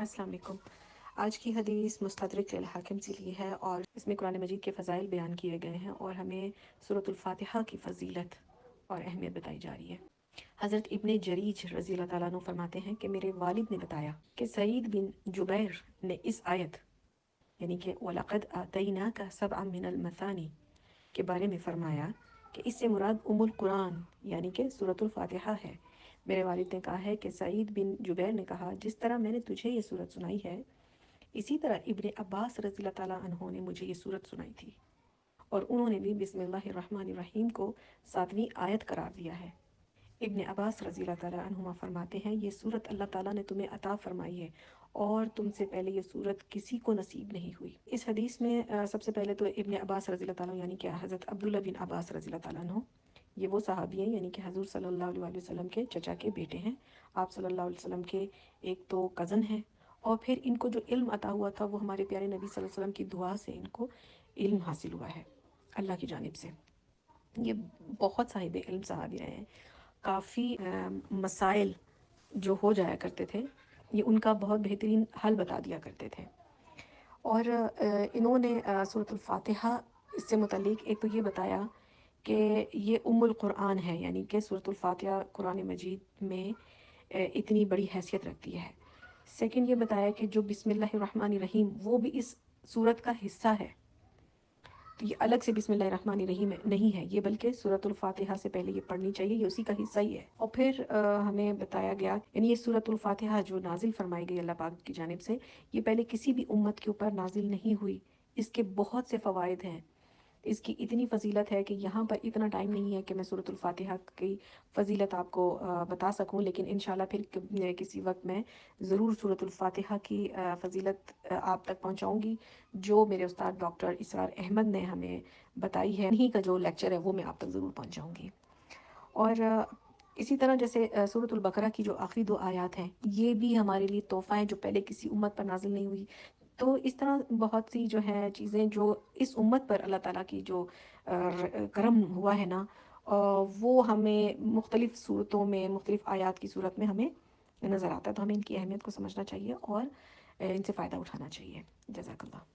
السلام علیکم۔ آج کی حدیث مستدرک الحاکم سے لی ہے اور اس میں قرآن مجید کے فضائل بیان کیے گئے ہیں اور ہمیں سورۃ الفاتحہ کی فضیلت اور اہمیت بتائی جا رہی ہے۔ حضرت ابن جریج رضی اللہ تعالیٰ عنہ فرماتے ہیں کہ میرے والد نے بتایا کہ سعید بن جبیر نے اس آیت یعنی کہ وَلَقَدْ آتَيْنَاكَ سَبْعًا مِنَ الْمَثَانِي کے بارے میں فرمایا کہ اس سے مراد القرآن یعنی کہ سورۃ الفاتحہ ہے۔ میرے والد نے کہا ہے کہ سعید بن جبیر نے کہا جس طرح میں نے تجھے یہ سورت سنائی ہے اسی طرح ابن عباس رضی اللہ تعالیٰ عنہ نے مجھے یہ سورت سنائی تھی اور انہوں نے بھی بسم اللہ الرحمن الرحیم کو 7ویں آیت قرار دیا ہے۔ ابن عباس رضی اللہ تعالیٰ عنہما فرماتے ہیں یہ سورت اللہ تعالیٰ نے تمہیں عطا فرمائی ہے اور تم سے پہلے یہ سورت کسی کو نصیب نہیں ہوئی۔ اس حدیث میں سب سے پہلے تو ابن عباس رضی اللہ تعالیٰ یعنی کہ حضرت عبداللہ بن عباس رضی اللہ تعالیٰ عنہ یہ وہ صحابی ہیں یعنی کہ حضور صلی اللہ علیہ وسلم کے چچا کے بیٹے ہیں۔ آپ صلی اللہ علیہ وسلم کے ایک تو کزن ہیں اور پھر ان کو جو علم عطا ہوا تھا وہ ہمارے پیارے نبی صلی اللہ علیہ وسلم کی دعا سے ان کو علم حاصل ہوا ہے اللہ کی جانب سے۔ یہ بہت صاحب علم صحابی رہے ہیں۔ کافی مسائل جو ہو جایا کرتے تھے یہ ان کا بہت بہترین حل بتا دیا کرتے تھے۔ اور انہوں نے سورۃ الفاتحہ اس سے متعلق ایک تو یہ بتایا کہ یہ القرآن ہے یعنی کہ سورۃ الفاتحہ قرآن مجید میں اتنی بڑی حیثیت رکھتی ہے۔ سیکنڈ یہ بتایا کہ جو بسم اللہ الرحمن الرحیم وہ بھی اس سورت کا حصہ ہے، تو یہ الگ سے بسم اللہ الرحمن الرحیم نہیں ہے، یہ بلکہ سورۃ الفاتحہ سے پہلے یہ پڑھنی چاہیے، یہ اسی کا حصہ ہی ہے۔ اور پھر ہمیں بتایا گیا یعنی یہ سورۃ الفاتحہ جو نازل فرمائی گئی اللہ پاک کی جانب سے یہ پہلے کسی بھی امت کے اوپر نازل نہیں ہوئی۔ اس کے بہت سے فوائد ہیں، اس کی اتنی فضیلت ہے کہ یہاں پر اتنا ٹائم نہیں ہے کہ میں سورۃ الفاتحہ کی فضیلت آپ کو بتا سکوں، لیکن انشاءاللہ پھر کسی وقت میں ضرور سورۃ الفاتحہ کی فضیلت آپ تک پہنچاؤں گی جو میرے استاد ڈاکٹر اسرار احمد نے ہمیں بتائی ہے۔ انہی کا جو لیکچر ہے وہ میں آپ تک ضرور پہنچاؤں گی۔ اور اسی طرح جیسے سورۃ البقرہ کی جو آخری 2 آیات ہیں یہ بھی ہمارے لیے تحفہ ہیں جو پہلے کسی امت پر نازل نہیں ہوئی۔ تو اس طرح بہت سی جو ہیں چیزیں جو اس امت پر اللہ تعالیٰ کی جو کرم ہوا ہے نا وہ ہمیں مختلف صورتوں میں مختلف آیات کی صورت میں ہمیں نظر آتا ہے، تو ہمیں ان کی اہمیت کو سمجھنا چاہیے اور ان سے فائدہ اٹھانا چاہیے۔ جزاک اللہ۔